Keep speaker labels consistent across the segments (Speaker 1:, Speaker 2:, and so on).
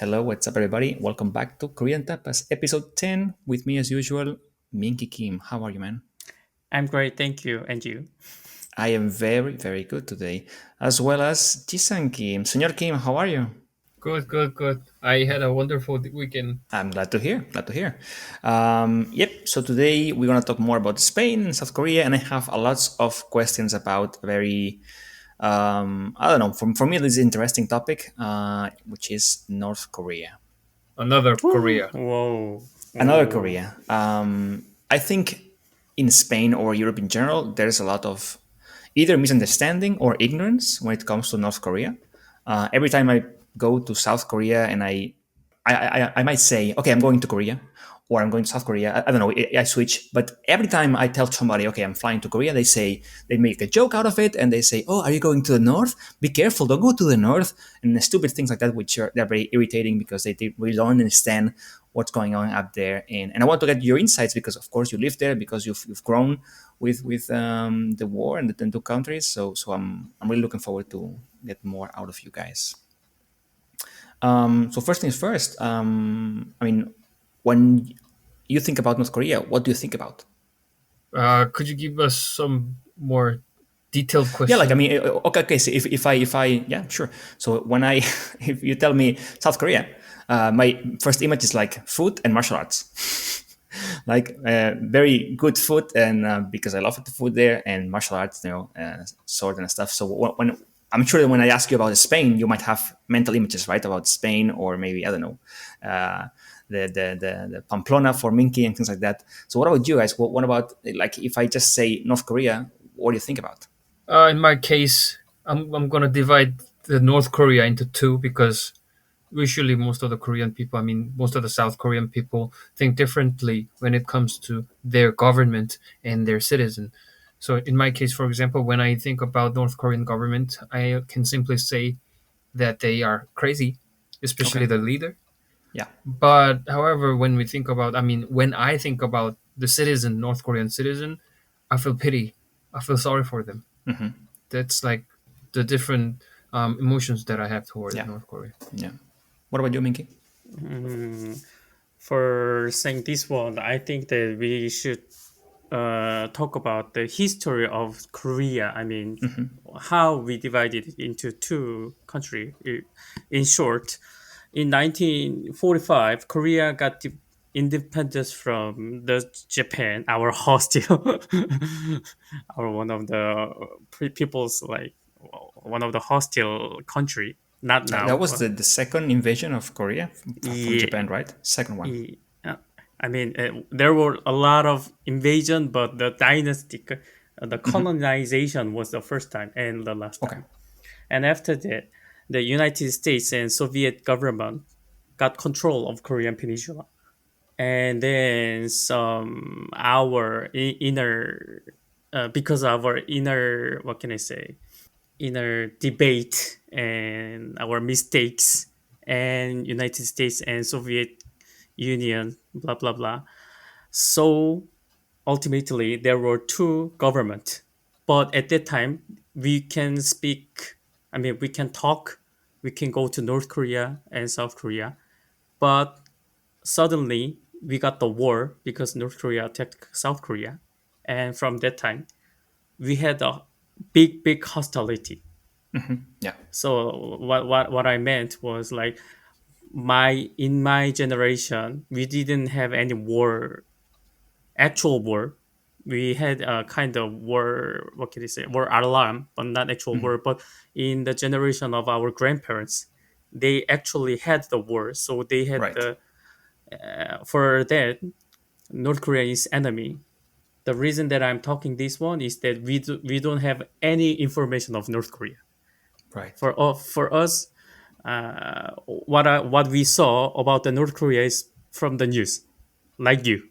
Speaker 1: hello, what's up, everybody? Welcome back to Korean Tapas, episode 10, with me as usual, Minki Kim. How are you, man?
Speaker 2: I'm great, thank you. And you?
Speaker 1: I am very, very good today, as well as Jisang Kim. Señor Kim, how are you?
Speaker 3: Good, good, good. I had a wonderful weekend.
Speaker 1: I'm glad to hear, glad to hear. Yep, so today we're going to talk more about Spain and South Korea, and I have a lots of questions about very, I don't know, for me, this is an interesting topic, which is North Korea.
Speaker 3: Another Korea.
Speaker 2: Whoa.
Speaker 1: Another
Speaker 2: Whoa.
Speaker 1: Korea. I think in Spain or Europe in general, there's a lot of either misunderstanding or ignorance when it comes to North Korea. Every time I go to South Korea and I might say, okay, I'm going to Korea or I'm going to South Korea. I don't know, I switch. But every time I tell somebody, okay, I'm flying to Korea, they make a joke out of it and they say, oh, are you going to the north? Be careful, don't go to the north. And stupid things like that, they're very irritating because they really don't understand what's going on up there. And I want to get your insights because, of course, you live there because you've grown with the war and the two countries. So I'm really looking forward to get more out of you guys. So first things first. I mean, when you think about North Korea, what do you think about?
Speaker 3: Could you give us some more detailed
Speaker 1: Yeah, like I
Speaker 3: question?
Speaker 1: mean, okay. So if I yeah, sure. So when I if you tell me South Korea, my first image is like food and martial arts. Like very good food, and because I love the food there and martial arts, sword and stuff. So when I'm sure that when I ask you about Spain, you might have mental images, right, about Spain or maybe I don't know, uh, the Pamplona for Minki and things like that. So what about you guys? What about like if I just say North Korea, what do you think about?
Speaker 3: In my case, I'm gonna divide the North Korea into two because usually most of the Korean people, I mean, most of the South Korean people think differently when it comes to their government and their citizen. So in my case, for example, when I think about North Korean government, I can simply say that they are crazy, especially
Speaker 1: Okay.
Speaker 3: the leader.
Speaker 1: Yeah.
Speaker 3: But however, when we think about, I mean, when I think about the citizen, North Korean citizen, I feel pity. I feel sorry for them. That's like the different emotions that I have toward
Speaker 1: Yeah.
Speaker 3: North Korea.
Speaker 1: Yeah. What about you, Minky?
Speaker 2: Mm, for saying this one, I think that we should talk about the history of Korea. I mean, how we divided it into two countries. In short, in 1945, Korea got independence from the Japan, our hostile, our one of the people's like one of the hostile country. Not
Speaker 1: That
Speaker 2: now,
Speaker 1: was
Speaker 2: but
Speaker 1: the second invasion of Korea from
Speaker 2: yeah,
Speaker 1: Japan, right? Second one.
Speaker 2: I mean, there were a lot of invasion, but the dynastic, the colonization was the first time and the last
Speaker 1: Okay.
Speaker 2: time. And after that, the United States and Soviet government got control of Korean Peninsula. And then some our inner, because of our inner, what can I say, inner debate and our mistakes, and United States and Soviet Union, blah blah blah. So ultimately, there were two governments, but at that time we can speak. I mean, we can talk. We can go to North Korea and South Korea, but suddenly we got the war because North Korea attacked South Korea, and from that time we had a big hostility.
Speaker 1: Yeah.
Speaker 2: So what I meant was like my in my generation we didn't have any war, actual war. We had a kind of war, what can you say, war alarm, but not actual war. But in the generation of our grandparents, they actually had the war, so they had
Speaker 1: Right.
Speaker 2: the for that North Korea is enemy. The reason that I'm talking this one is that we don't have any information of North Korea.
Speaker 1: Right.
Speaker 2: For us, what we saw about the North Korea is from the news, like you.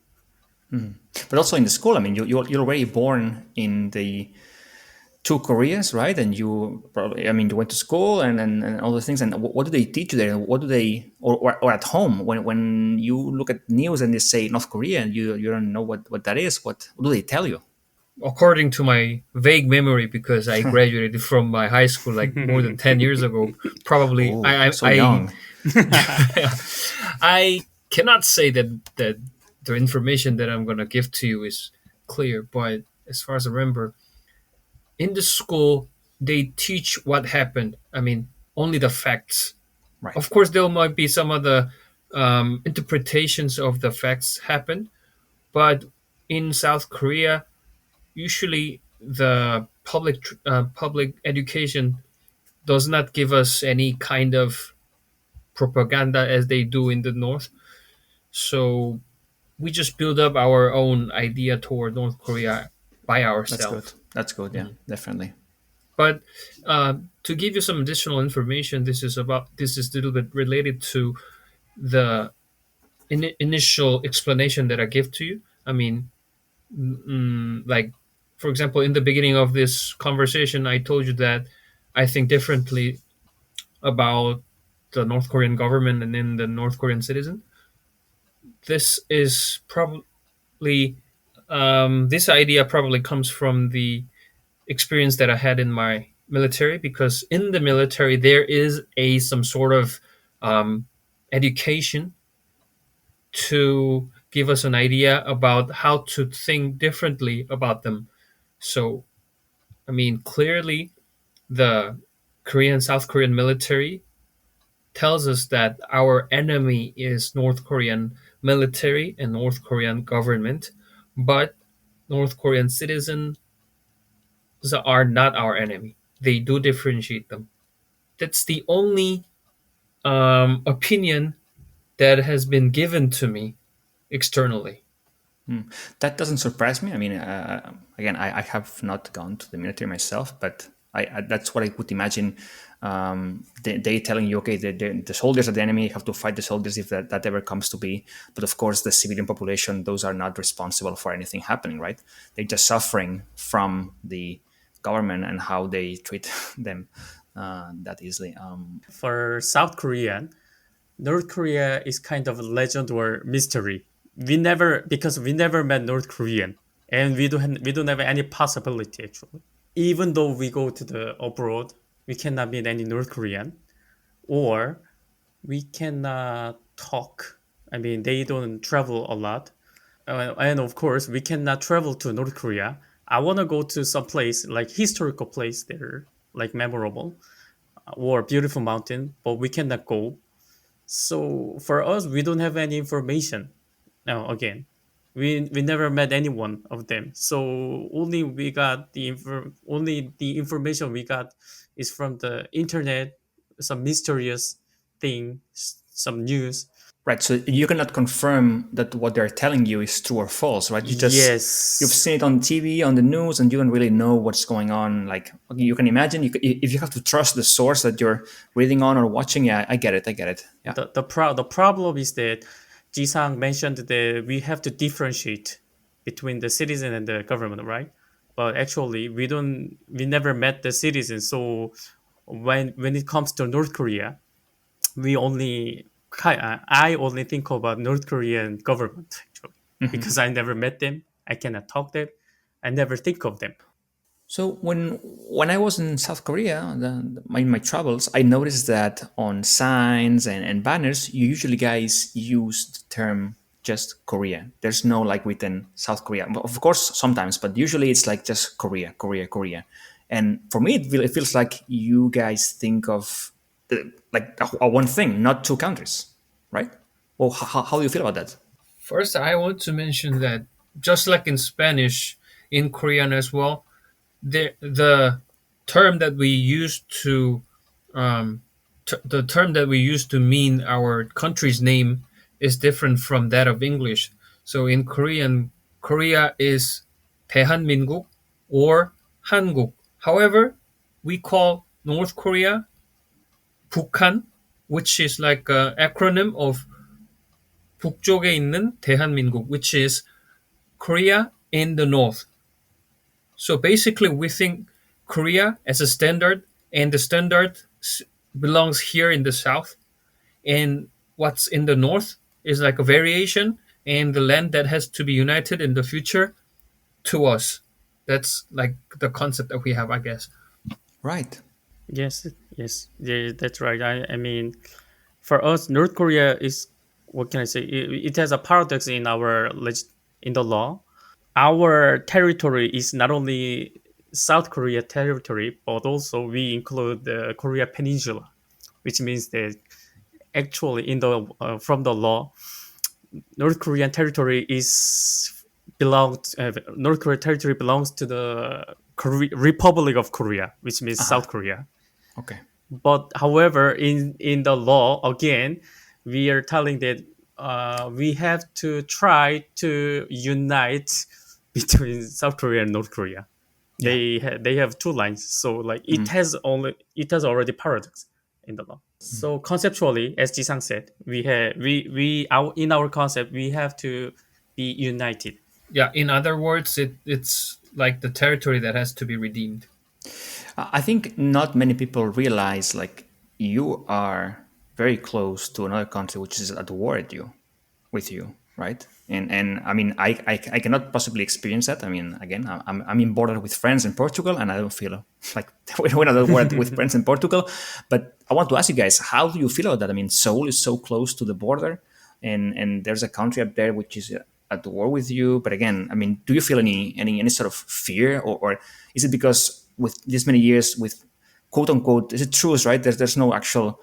Speaker 1: But also in the school, I mean, you're already born in the two Koreas, right? And you probably, I mean, you went to school and all those things. And what do they teach you there? What do they, or at home when you look at news and they say North Korea, and you don't know what that is. What do they tell you?
Speaker 3: According to my vague memory, because I graduated from my high school like more than 10 years ago, probably
Speaker 1: Oh, so young.
Speaker 3: I cannot say that the information that I'm gonna give to you is clear, but as far as I remember, in the school they teach what happened. I mean, only the facts.
Speaker 1: Right.
Speaker 3: Of course, there might be some other interpretations of the facts happen, but in South Korea, usually the public education does not give us any kind of propaganda as they do in the North. So we just build up our own idea toward North Korea by
Speaker 1: That's good.
Speaker 3: ourselves.
Speaker 1: That's good. Yeah, definitely.
Speaker 3: But to give you some additional information, this is a little bit related to the initial explanation that I give to you. I mean, like for example, in the beginning of this conversation, I told you that I think differently about the North Korean government and then the North Korean citizen. This is probably this idea probably comes from the experience that I had in my military, because in the military there is a some sort of education to give us an idea about how to think differently about them. So I mean, clearly the Korean South Korean military tells us that our enemy is North Korean military and North Korean government, but North Korean citizens are not our enemy. They do differentiate them. That's the only opinion that has been given to me externally.
Speaker 1: That doesn't surprise me. I mean, again, I have not gone to the military myself, but that's what I would imagine. They telling you, okay, the soldiers are the enemy. You have to fight the soldiers if that ever comes to be. But of course, the civilian population, those are not responsible for anything happening, right? They're just suffering from the government and how they treat them that easily.
Speaker 2: For South Korean, North Korea is kind of a legend or mystery. We never, because we never met North Korean, and we don't have any possibility actually. Even though we go to the abroad, we cannot meet any North Korean, or we cannot talk. I mean, they don't travel a lot, and of course, we cannot travel to North Korea. I want to go to some place like historical place there, like memorable or beautiful mountain, but we cannot go. So for us, we don't have any information. Now again, we never met anyone of them. So only the information we got is from the internet, some mysterious thing, some news.
Speaker 1: Right. So you cannot confirm that what they're telling you is true or false, right? You've
Speaker 2: Yes,
Speaker 1: seen it on TV, on the news, and you don't really know what's going on. Like you can imagine, if you have to trust the source that you're reading on or watching. Yeah, I get it. I get it. Yeah.
Speaker 2: the problem is that Jisang mentioned that we have to differentiate between the citizen and the government, right? But actually, we never met the citizen. So when it comes to North Korea, I only think about North Korean government actually because I never met them. I cannot talk them. I never think of them.
Speaker 1: So when I was in South Korea, my travels, I noticed that on signs and banners, you usually guys use the term just Korea. There's no like written South Korea. Of course, sometimes, but usually it's like just Korea, Korea, Korea. And for me, it feels like you guys think of like a one thing, not two countries, right? Well, how do you feel about that?
Speaker 3: First, I want to mention that just like in Spanish, in Korean as well, the term that we use to the term that we use to mean our country's name is different from that of English. So in Korean, Korea is 대한민국 or 한국. However, we call North Korea 북한, which is like an acronym of 북쪽에 있는 대한민국, which is Korea in the north. So basically, we think Korea as a standard, and the standard belongs here in the south, and what's in the north is like a variation, and the land that has to be united in the future to us. That's like the concept that we have, I guess.
Speaker 1: Right.
Speaker 2: Yes, yes, yeah, that's right. I mean, For us, North Korea is, what can I say? It has a paradox in in the law. Our territory is not only South Korea territory, but also we include the Korea Peninsula, which means that actually in the from the law, North Korean territory is North Korea territory belongs to the Republic of Korea, which means South Korea.
Speaker 1: Okay.
Speaker 2: But however, in the law, again, we are telling that we have to try to unite between South Korea and North Korea.
Speaker 1: Yeah.
Speaker 2: They have two lines, so like it has already paradox in the law. So conceptually, as Jisang said, in our concept we have to be united.
Speaker 3: Yeah, in other words, it's like the territory that has to be redeemed.
Speaker 1: I think not many people realize like you are very close to another country which is at war with you, right? And I mean I cannot possibly experience that. I mean again I'm in border with friends in Portugal and I don't feel like we're not at war with friends in Portugal. But I want to ask you guys, how do you feel about that? I mean, Seoul is so close to the border, and there's a country up there which is at war with you. But again, I mean, do you feel any sort of fear, or is it because with this many years with quote unquote is it truce, right? There's no actual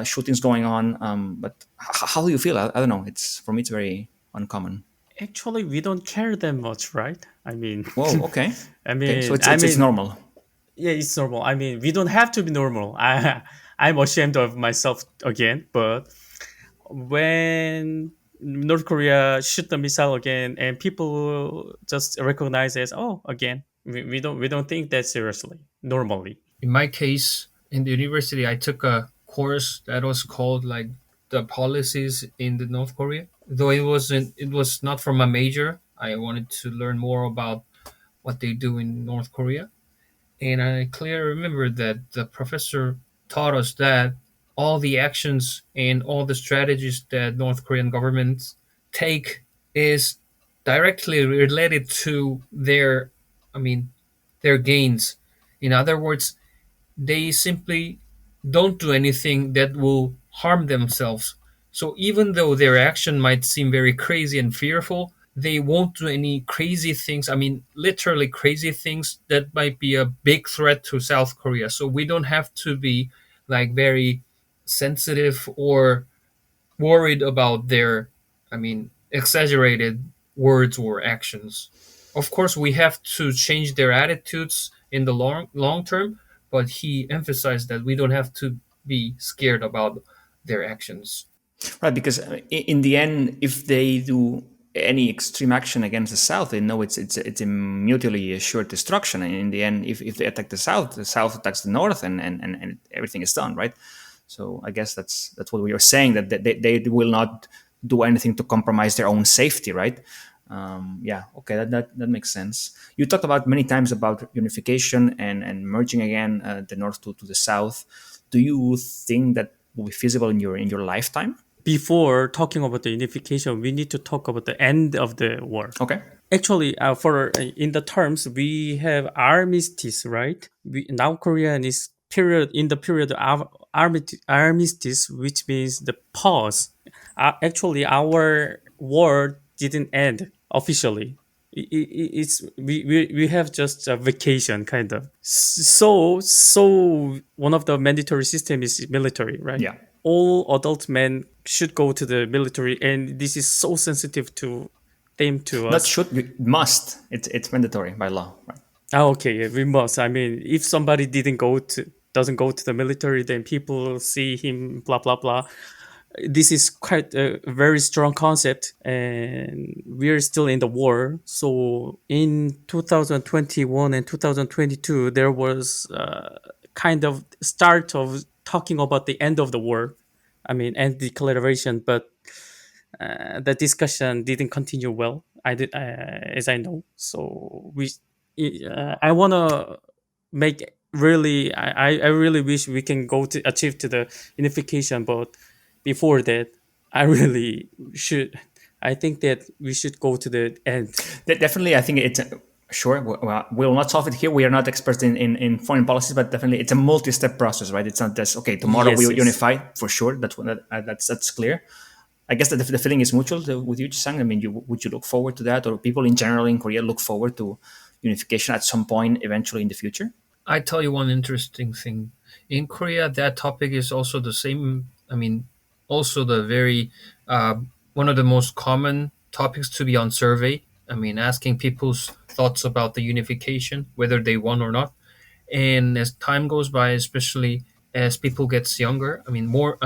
Speaker 1: shootings going on. But how do you feel? I don't know. It's for me it's very uncommon.
Speaker 2: Actually, we don't care that much, right? I mean,
Speaker 1: Whoa. Okay.
Speaker 2: I
Speaker 1: Okay. So
Speaker 2: mean,
Speaker 1: it's normal.
Speaker 2: yeah, it's normal. I mean, we don't have to be normal. I'm ashamed of myself again, but when North Korea shoot the missile again, and people just recognize as, oh, again, we don't think that seriously normally.
Speaker 3: In my case, in the university, I took a course that was called like the policies in the North Korea. Though it was not from my major. I wanted to learn more about what they do in North Korea. And I clearly remember that the professor taught us that all the actions and all the strategies that North Korean governments take is directly related to I mean, their gains. In other words, they simply don't do anything that will harm themselves. So even though their action might seem very crazy and fearful, they won't do any crazy things. I mean, literally crazy things that might be a big threat to South Korea. So we don't have to be like very sensitive or worried about their, exaggerated words or actions. Of course, we have to change their attitudes in the long term, but he emphasized that we don't have to be scared about their actions.
Speaker 1: Right, because in the end, if they do any extreme action against the South, they know it's a mutually assured destruction. And in the end, if they attack the South attacks the North, and everything is done, right? So I guess that's what we are saying, that they will not do anything to compromise their own safety, right? Yeah, okay, that makes sense. You talked about many times about unification and merging again the North to the South. Do you think that will be feasible in your lifetime?
Speaker 2: Before talking about the unification, we need to talk about the end of the war.
Speaker 1: Okay.
Speaker 2: Actually, for in the terms we have armistice, right? Now Korean is period in the period of armistice, which means the pause. Actually, our war didn't end officially. It's we have just a vacation kind of. So one of the mandatory system is military, right?
Speaker 1: Yeah.
Speaker 2: All adult men should go to the military, and this is so sensitive to them to
Speaker 1: Not
Speaker 2: us.
Speaker 1: should, you must. It's mandatory by law, right?
Speaker 2: Ah, okay, yeah, we must. I mean, if somebody doesn't go to the military, then people see him blah blah blah. This is quite a very strong concept, and we're still in the war. So in 2021 and 2022, there was kind of start of talking about the end of the war. I mean, end declaration, but the discussion didn't continue well. As I know. So I wanna make really. I really wish we can go to achieve to the unification, but before that, I really should. I think that we should go to the end.
Speaker 1: Definitely, I think it's Sure. Well, we'll not solve it here. We are not experts in foreign policies, but definitely it's a multi-step process, right? It's not just okay. Tomorrow we
Speaker 2: Yes,
Speaker 1: will
Speaker 2: yes.
Speaker 1: unify for sure. That's clear. I guess that the feeling is mutual with you, Jisang. I mean, would you look forward to that, or people in general in Korea look forward to unification at some point eventually in the future?
Speaker 3: I tell you one interesting thing. In Korea, that topic is also the same. I mean, also the very uh, one of the most common topics to be on survey. I mean, asking people's thoughts about the unification, whether they want or not. And as time goes by, especially as people gets younger, I mean, more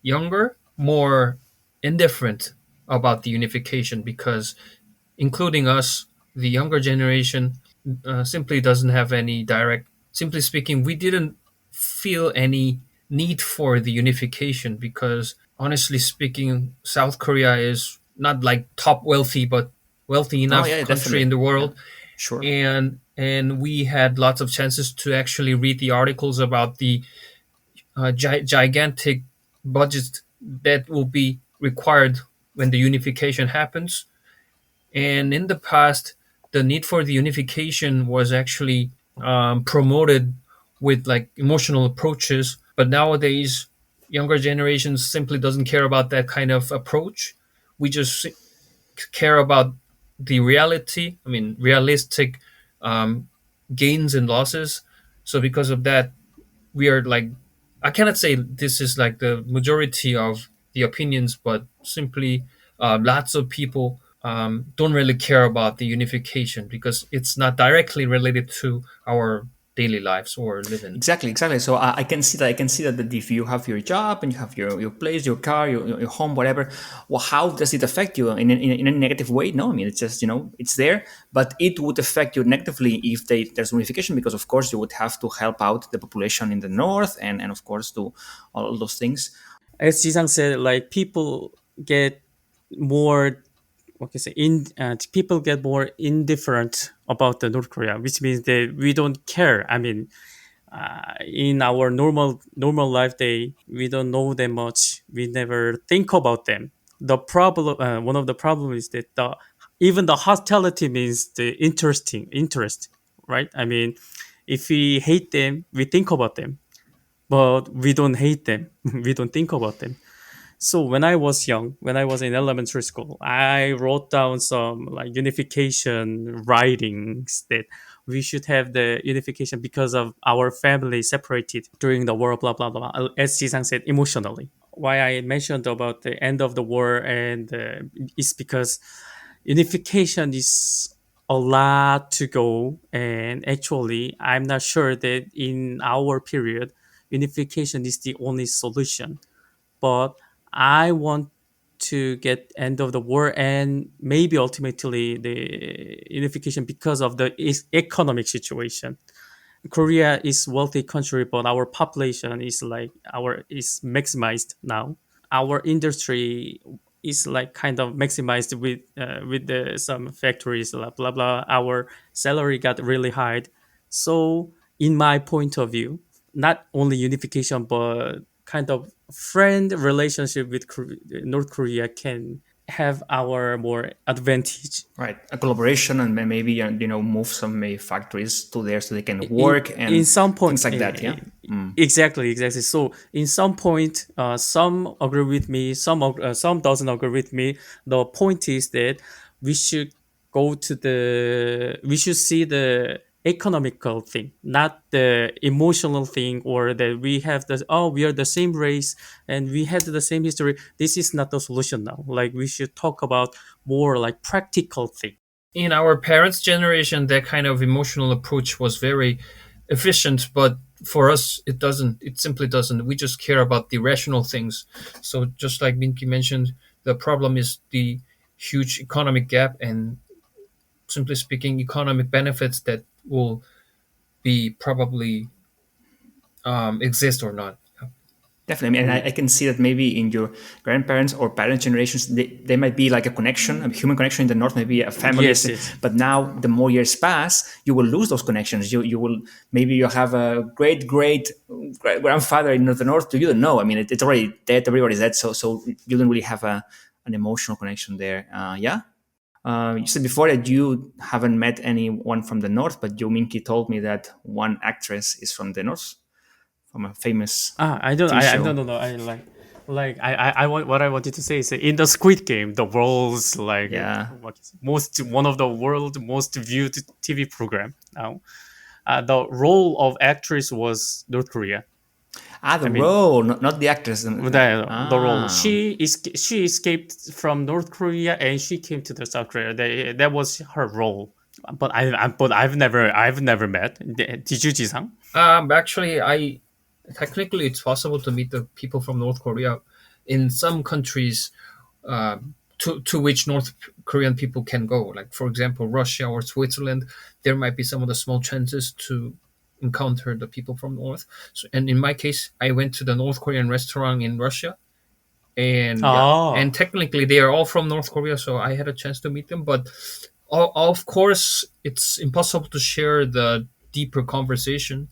Speaker 3: younger, more indifferent about the unification because including us, the younger generation, simply doesn't have any direct. Simply speaking, we didn't feel any need for the unification because, honestly speaking, South Korea is not like top wealthy, but wealthy
Speaker 1: Oh
Speaker 3: enough
Speaker 1: yeah,
Speaker 3: country in
Speaker 1: definitely.
Speaker 3: the
Speaker 1: Yeah,
Speaker 3: world,
Speaker 1: sure.
Speaker 3: and we had lots of chances to actually read the articles about the gigantic budget that will be required when the unification happens. And in the past, the need for the unification was actually promoted with like emotional approaches. But nowadays, younger generations simply doesn't care about that kind of approach. We just care about the reality. I mean, realistic um, gains and losses. So because of that, we are like, I cannot say this is like the majority of the opinions, but simply lots of people don't really care about the unification because it's not directly related to our daily lives or living.
Speaker 1: Exactly, exactly. So I can see that. I can see that if you have your job and you have your place, your car, your home, whatever, well, how does it affect you in a negative way? No, I mean it's just it's there, but it would affect you negatively if there's unification because of course you would have to help out the population in the north and of course do all those things.
Speaker 2: As Jisang said, like people get more, what can I say, people get more indifferent about the North Korea, which means that we don't care. I mean, in our normal life day, we don't know them much. We never think about them. The problem, one of the problems is that even the hostility means the interest, right? I mean, if we hate them, we think about them, but we don't hate them. We don't think about them. So when I was young, when I was in elementary school, I wrote down some like unification writings that we should have the unification because of our family separated during the war, blah blah blah. As Jisang said, emotionally. Why I mentioned about the end of the war and is because unification is a lot to go, and actually, I'm not sure that in our period, unification is the only solution, but I want to get end of the war and maybe ultimately the unification because of the economic situation. Korea is wealthy country, but our population is like our is maximized now. Our industry is like kind of maximized with the some factories, blah blah blah. Our salary got really high, so in my point of view, not only unification but kind of friend relationship with North Korea can have our more advantage.
Speaker 1: Right, a collaboration and maybe move some maybe factories to there so they can
Speaker 2: in
Speaker 1: work
Speaker 2: in
Speaker 1: and
Speaker 2: some point
Speaker 1: things like that. Yeah. Mm.
Speaker 2: exactly, so in some point some agree with me, some doesn't agree with me. The point is that we should we should see the economical thing, not the emotional thing, or that we have the we are the same race and we had the same history. This is not the solution now. Like we should talk about more like practical thing.
Speaker 3: In our parents' generation, that kind of emotional approach was very efficient, but for us, it doesn't. It simply doesn't. We just care about the rational things. So, just like Minky mentioned, the problem is the huge economic gap and, simply speaking, economic benefits that will be probably exist or not.
Speaker 1: Definitely. I mean, I can see that maybe in your grandparents or parents' generations, they might be like a connection, a human connection in the north, maybe a family.
Speaker 2: Yes, yes.
Speaker 1: But now, the more years pass, you will lose those connections. You will maybe you have a great grandfather in the north. You don't know. I mean, it's already dead. Everybody's dead. So you don't really have an emotional connection there. Yeah. You said before that you haven't met anyone from the north, but Joe Minky told me that one actress is from the north, from a famous
Speaker 2: I don't.
Speaker 1: TV
Speaker 2: I
Speaker 1: show.
Speaker 2: don't know. I want what I wanted to say is that in the Squid Game, the world's
Speaker 1: Yeah.
Speaker 2: most one of the world most viewed TV program now. The role of actress was North Korea.
Speaker 1: Ah, the
Speaker 2: I mean,
Speaker 1: role, not the actress.
Speaker 2: the role
Speaker 1: Ah,
Speaker 2: she escaped from North Korea and she came to the South Korea. That was her role. But I've never met. Did you, Jisang?
Speaker 3: Actually, I technically it's possible to meet the people from North Korea in some countries to which North Korean people can go. Like for example, Russia or Switzerland, there might be some of the small chances to encounter the people from North. So, and in my case, I went to the North Korean restaurant in Russia, and yeah, and
Speaker 2: Oh,
Speaker 3: technically they are all from North Korea, so I had a chance to meet them. But of course, it's impossible to share the deeper conversation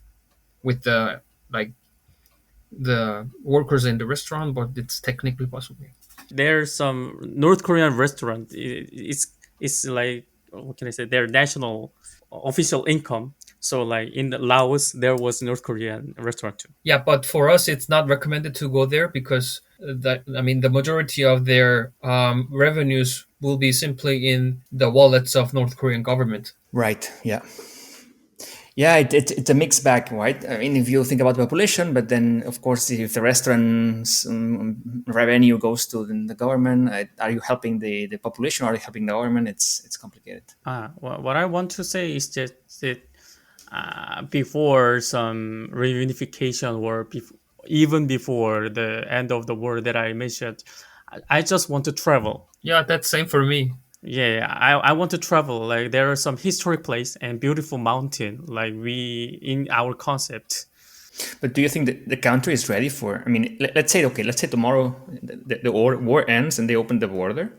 Speaker 3: with the like the workers in the restaurant, but it's technically possible.
Speaker 2: there's some North Korean restaurant. It's like what can I say? Their national official income. So like in the Laos, there was North Korean restaurant too.
Speaker 3: Yeah, but for us, it's not recommended to go there because the majority of their revenues will be simply in the wallets of North Korean government.
Speaker 1: right. Yeah. Yeah, it's a mixed bag, right? I mean, if you think about the population, but then, of course, if the restaurant's revenue goes to the government, are you helping the population or are you helping the government? It's complicated.
Speaker 2: What I want to say is that before some reunification or even before the end of the war that I mentioned, I just want to travel.
Speaker 3: Yeah, that's same for me.
Speaker 2: Yeah, I want to travel. Like there are some historic place and beautiful mountain. Like we in our concept.
Speaker 1: But do you think that the country is ready for? I mean, let's say okay, let's say tomorrow the war ends and they open the border.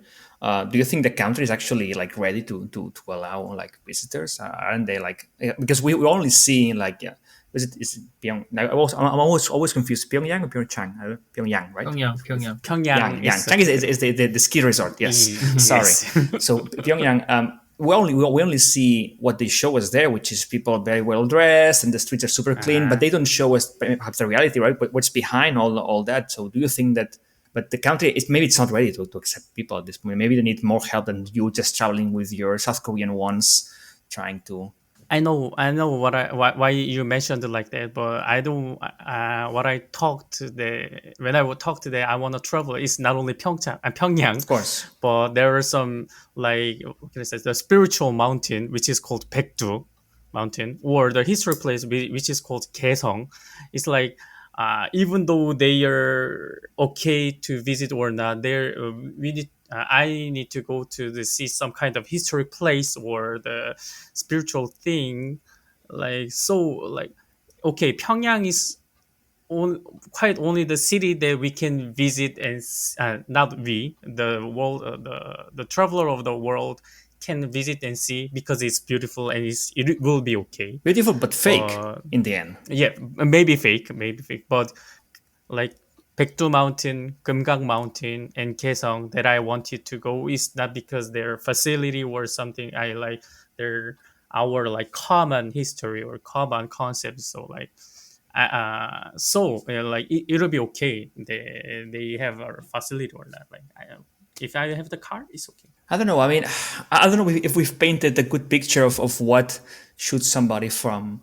Speaker 1: Do you think the country is actually like ready to allow like visitors? Aren't they like because we only see like yeah, is it Pyong? I'm always confused. Pyongyang or Pyeongchang? Pyongyang, right?
Speaker 3: Pyongyang, Pyongyang.
Speaker 2: Pyongyang
Speaker 1: Yang.
Speaker 2: is
Speaker 1: Chang is the ski resort. Yes. Sorry.
Speaker 2: yes.
Speaker 1: So Pyongyang, we only see what they show us there, which is people very well dressed and the streets are super clean, but they don't show us perhaps the reality, right? But what's behind all that? So do you think that? But the country is maybe it's not ready to accept people at this point. Maybe they need more help than you just traveling with your South Korean ones, trying to.
Speaker 2: I know why you mentioned it like that, but I don't. What I talked to the when I would talk today, I want to travel. It's not only Pyeongchang and Pyongyang,
Speaker 1: Of course.
Speaker 2: but there are some like what can I say, the spiritual mountain which is called Baekdu mountain, or the history place which is called Kaesong. It's like even though they are okay to visit or not, there we need. I need to go to see some kind of history place or the spiritual thing. Like so, like okay, Pyongyang is quite only the city that we can visit and not we the world the traveler of the world can visit and see because it's beautiful and it will be okay.
Speaker 1: Beautiful but fake
Speaker 2: But
Speaker 1: in the end.
Speaker 2: yeah, maybe fake, but like Baekdu Mountain, Geumgang Mountain, and Kaesong that I wanted to go is not because their facility or something. I like their our like common history or common concepts. So like, like it'll be okay. They have a facility or not. Like if I have the car, it's okay.
Speaker 1: I don't know. I mean, I don't know if we've painted a good picture of what should somebody from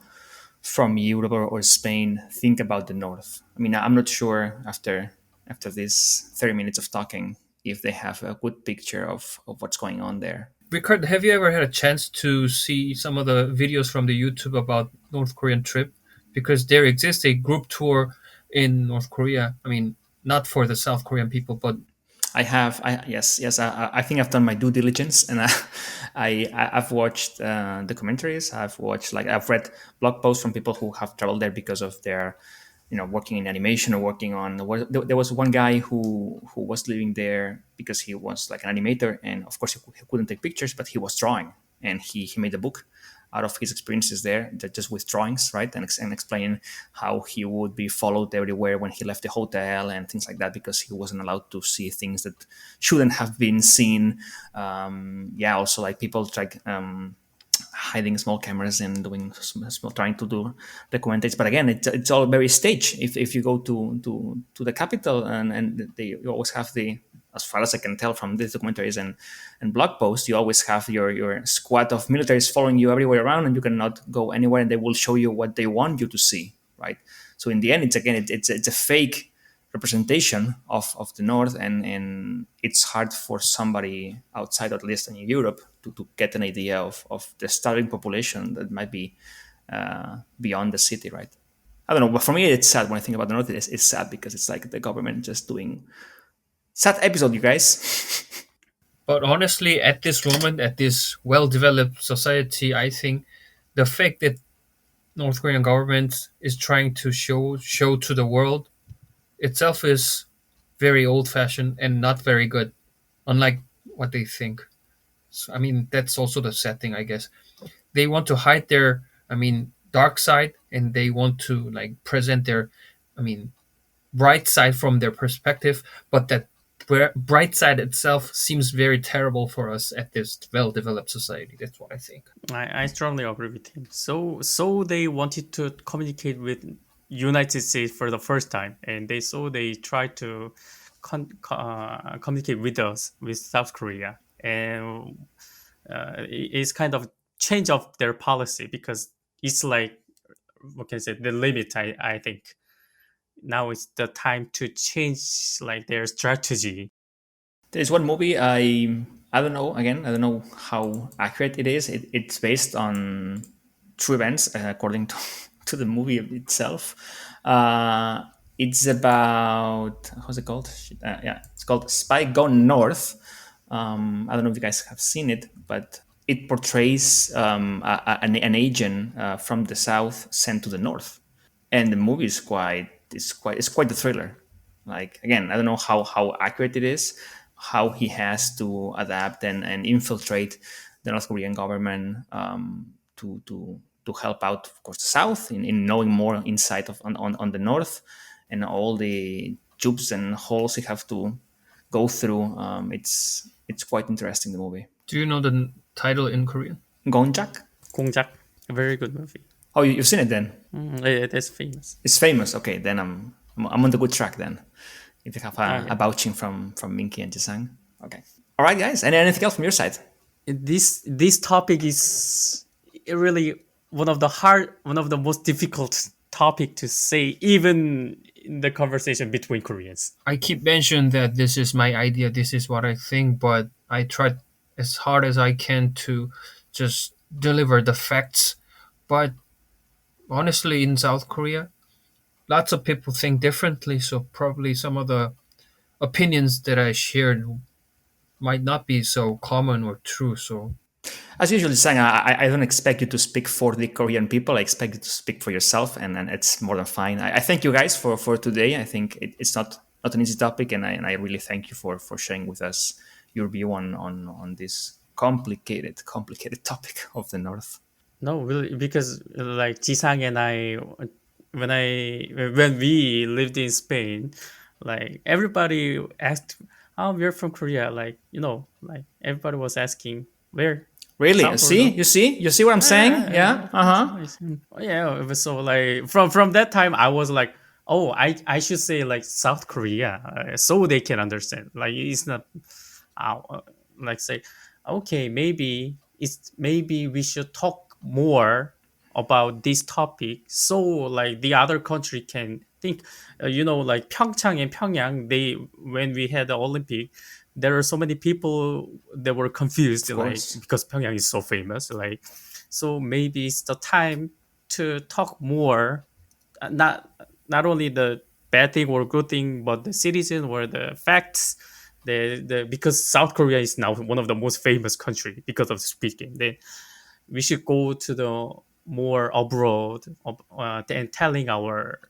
Speaker 1: Europe or Spain think about the North. I mean, I'm not sure after these 30 minutes of talking if they have a good picture of what's going on there.
Speaker 3: Ricard, have you ever had a chance to see some of the videos from the YouTube about North Korean trip? Because there exists a group tour in North Korea. I mean, not for the South Korean people, but
Speaker 1: I have, yes. I think I've done my due diligence, and I've watched documentaries. I've read blog posts from people who have traveled there because of their, working in animation or working on. There was one guy who was living there because he was like an animator, and of course he couldn't take pictures, but he was drawing, and he made a book out of his experiences there, just with drawings, right, and explain how he would be followed everywhere when he left the hotel and things like that because he wasn't allowed to see things that shouldn't have been seen. Yeah, also like people like hiding small cameras and doing small, trying to do documentaries. But again, it's all very staged. If you go to the capital and they you always have the, as far as I can tell from these documentaries and blog posts, you always have your squad of militaries following you everywhere around, and you cannot go anywhere, and they will show you what they want you to see, right? So in the end, it's a fake representation of the North, and it's hard for somebody outside, at least in Europe, to get an idea of the starving population that might be beyond the city, right? I don't know, but for me, it's sad when I think about the North. It's sad because it's like the government just doing sad episode, you guys.
Speaker 3: But honestly, at this moment, at this well-developed society, I think the fact that North Korean government is trying to show to the world itself is very old-fashioned and not very good, unlike what they think. So, I mean, that's also the sad thing, I guess. They want to hide their, I mean, dark side, and they want to like present their, I mean, bright side from their perspective, but that bright side itself seems very terrible for us at this well-developed society. That's what I think.
Speaker 2: I strongly agree with him. So they wanted to communicate with United States for the first time, and they tried to communicate with us with South Korea, and it's kind of change of their policy because it's like what can I say the limit. I think now it's the time to change like their strategy.
Speaker 1: There's one movie I don't know. Again, I don't know how accurate it is. It's based on true events according to to the movie itself. It's about how's it called? Yeah, it's called Spy Gone North. I don't know if you guys have seen it, but it portrays an agent from the south sent to the north, and the movie is quite a thriller. Like again, I don't know how accurate it is, how he has to adapt and infiltrate the North Korean government to help out, of course, the South in knowing more insight on the North and all the tubes and holes he have to go through. It's quite interesting, the movie.
Speaker 3: Do you know the title in Korean?
Speaker 1: Gonjak?
Speaker 2: 공작, a very good movie.
Speaker 1: Oh, you've seen it then?
Speaker 2: It is famous.
Speaker 1: It's famous. Okay, then I'm on the good track then. If you have
Speaker 2: Okay.
Speaker 1: a vouching from Minki and Jisang. Okay. All right, guys. And anything else from your side?
Speaker 2: This topic is really one of the most difficult topic to say, even in the conversation between Koreans.
Speaker 3: I keep mentioning that this is my idea, this is what I think, but I try as hard as I can to just deliver the facts. But honestly, in South Korea, lots of people think differently, so probably some of the opinions that I shared might not be so common or true. So
Speaker 1: As usual, Jisang, I don't expect you to speak for the Korean people. I expect you to speak for yourself, and it's more than fine. I thank you guys for today. I think it's not an easy topic, and I really thank you for sharing with us your view on this complicated topic of the North.
Speaker 2: No, really, because like Jisang and I, when we lived in Spain, like everybody asked, "Oh, we're from Korea." Like like everybody was asking where.
Speaker 1: Really?
Speaker 2: South or
Speaker 1: See?
Speaker 2: North?
Speaker 1: You see what I'm saying? Yeah.
Speaker 2: Yeah. It was so like from that time, I was like, oh, I should say like South Korea, so they can understand. Like it's not, like say, okay, maybe we should talk more about this topic, so like the other country can think. Like Pyeongchang and Pyongyang, they when we had the Olympic, there are so many people that were confused,
Speaker 1: Of
Speaker 2: like
Speaker 1: course.
Speaker 2: because Pyongyang is so famous, like so maybe it's the time to talk more, not only the bad thing or good thing, but the citizen or the facts. The because South Korea is now one of the most famous country because of speaking. Then we should go to the more abroad and telling our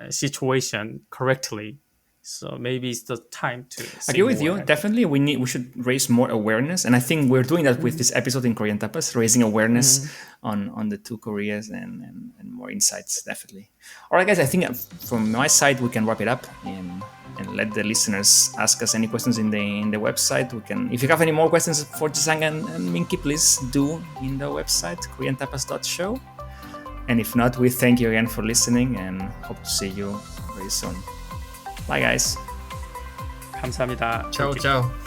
Speaker 2: situation correctly. So maybe it's the time to
Speaker 1: I
Speaker 2: say
Speaker 1: agree with
Speaker 2: more.
Speaker 1: you. Definitely, we should raise more awareness, and I think we're doing that with this episode in Korean Tapas, raising awareness on the two Koreas and more insights, definitely. All right, guys, I think from my side we can wrap it up and let the listeners ask us any questions in the website. We can, if you have any more questions for Jisang and Minki, please do in the website koreantapas.show. And if not, we thank you again for listening and hope to see you very soon. Bye, guys.
Speaker 2: 감사합니다.
Speaker 3: Ciao, ciao.